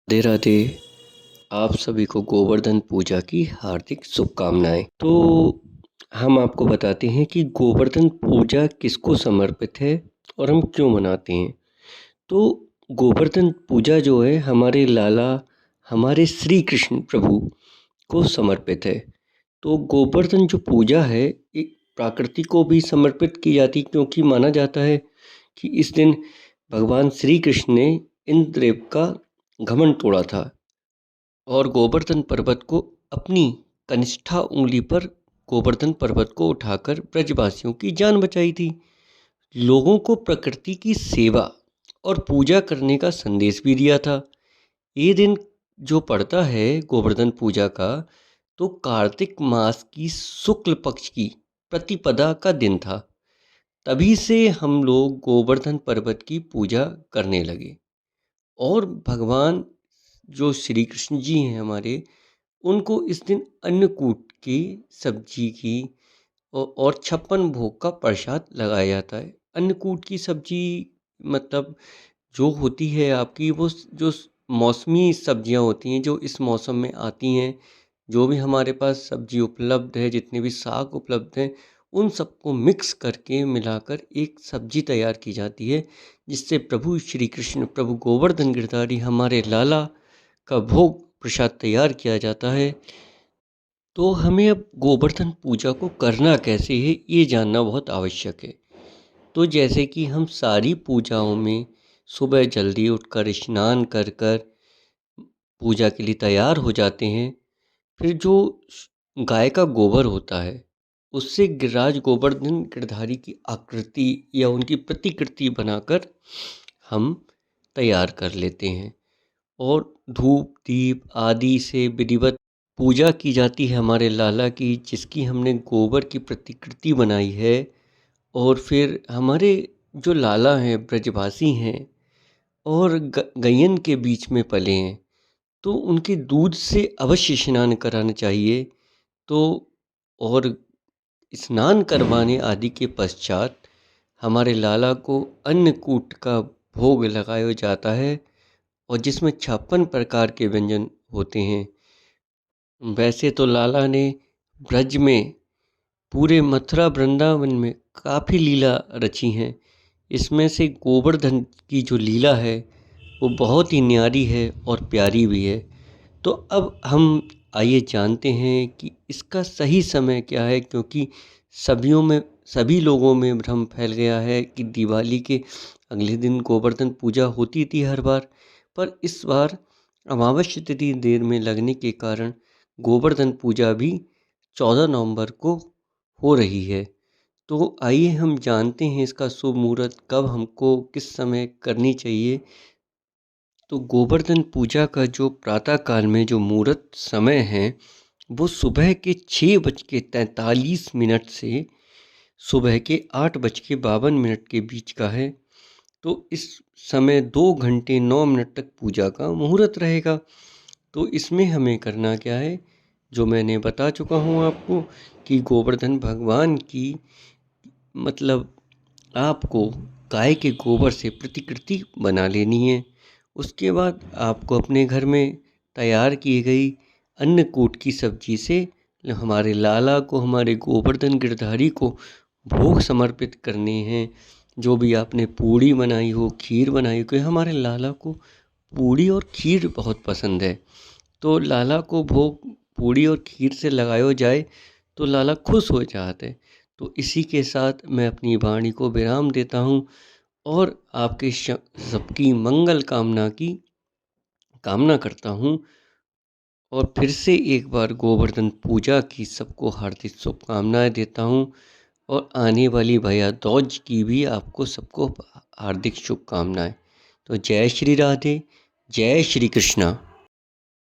राधे राधे। आप सभी को गोवर्धन पूजा की हार्दिक शुभकामनाएं। तो हम आपको बताते हैं कि गोवर्धन पूजा किसको समर्पित है और हम क्यों मनाते हैं। तो गोवर्धन पूजा जो है हमारे लाला हमारे श्री कृष्ण प्रभु को समर्पित है। तो गोवर्धन जो पूजा है एक प्रकृति को भी समर्पित की जाती, क्योंकि माना जाता है कि इस दिन भगवान श्री कृष्ण ने इंद्रदेव का घमंड तोड़ा था और गोवर्धन पर्वत को अपनी कनिष्ठा उंगली पर गोवर्धन पर्वत को उठाकर ब्रजवासियों की जान बचाई थी। लोगों को प्रकृति की सेवा और पूजा करने का संदेश भी दिया था। ये दिन जो पड़ता है गोवर्धन पूजा का, तो कार्तिक मास की शुक्ल पक्ष की प्रतिपदा का दिन था। तभी से हम लोग गोवर्धन पर्वत की पूजा करने लगे और भगवान जो श्री कृष्ण जी हैं हमारे, उनको इस दिन अन्नकूट की सब्जी की और 56 भोग का प्रसाद लगाया जाता है। अन्नकूट की सब्जी मतलब जो होती है आपकी वो जो मौसमी सब्जियां होती हैं जो इस मौसम में आती हैं, जो भी हमारे पास सब्जी उपलब्ध है, जितने भी साग उपलब्ध हैं, उन सबको मिक्स करके मिलाकर एक सब्जी तैयार की जाती है, जिससे प्रभु श्री कृष्ण प्रभु गोवर्धन गिरधारी हमारे लाला का भोग प्रसाद तैयार किया जाता है। तो हमें अब गोवर्धन पूजा को करना कैसे है ये जानना बहुत आवश्यक है। तो जैसे कि हम सारी पूजाओं में सुबह जल्दी उठकर स्नान कर कर पूजा के लिए तैयार हो जाते हैं। फिर जो गाय का गोबर होता है उससे गिरिराज गोवर्धन गिरधारी की आकृति या उनकी प्रतिकृति बनाकर हम तैयार कर लेते हैं और धूप दीप आदि से विधिवत पूजा की जाती है हमारे लाला की, जिसकी हमने गोबर की प्रतिकृति बनाई है। और फिर हमारे जो लाला हैं ब्रजवासी हैं और गैयन के बीच में पले हैं, तो उनके दूध से अवश्य स्नान कराना चाहिए। तो और स्नान करवाने आदि के पश्चात हमारे लाला को अन्नकूट का भोग लगाया जाता है और जिसमें 56 प्रकार के व्यंजन होते हैं। वैसे तो लाला ने ब्रज में पूरे मथुरा वृंदावन में काफ़ी लीला रची हैं। इसमें से गोवर्धन की जो लीला है वो बहुत ही न्यारी है और प्यारी भी है। तो अब हम आइए जानते हैं कि इसका सही समय क्या है, क्योंकि सभी लोगों में भ्रम फैल गया है कि दिवाली के अगले दिन गोवर्धन पूजा होती थी हर बार, पर इस बार अमावस्या तिथि देर में लगने के कारण गोवर्धन पूजा भी 14 नवंबर को हो रही है। तो आइए हम जानते हैं इसका शुभ मुहूर्त कब हमको किस समय करनी चाहिए। तो गोवर्धन पूजा का जो प्रातः काल में जो मुहूर्त समय है वो सुबह के 6:43 से सुबह के 8:52 के बीच का है। तो इस समय 2 घंटे 9 मिनट तक पूजा का मुहूर्त रहेगा। तो इसमें हमें करना क्या है, जो मैंने बता चुका हूँ आपको कि गोवर्धन भगवान की मतलब आपको गाय के गोबर से प्रतिकृति बना लेनी है। उसके बाद आपको अपने घर में तैयार की गई अन्नकूट की सब्जी से हमारे लाला को, हमारे गोवर्धन गिरधारी को भोग समर्पित करने हैं। जो भी आपने पूड़ी बनाई हो, खीर बनाई हो, क्योंकि हमारे लाला को पूड़ी और खीर बहुत पसंद है। तो लाला को भोग पूड़ी और खीर से लगाया जाए तो लाला खुश हो जाते। तो इसी के साथ मैं अपनी वाणी को विराम देता हूँ और आपके सबकी मंगल कामना की कामना करता हूँ। और फिर से एक बार गोवर्धन पूजा की सबको हार्दिक शुभकामनाएं देता हूँ और आने वाली भैया दूज की भी आपको सबको हार्दिक शुभकामनाएं। तो जय श्री राधे, जय श्री कृष्णा।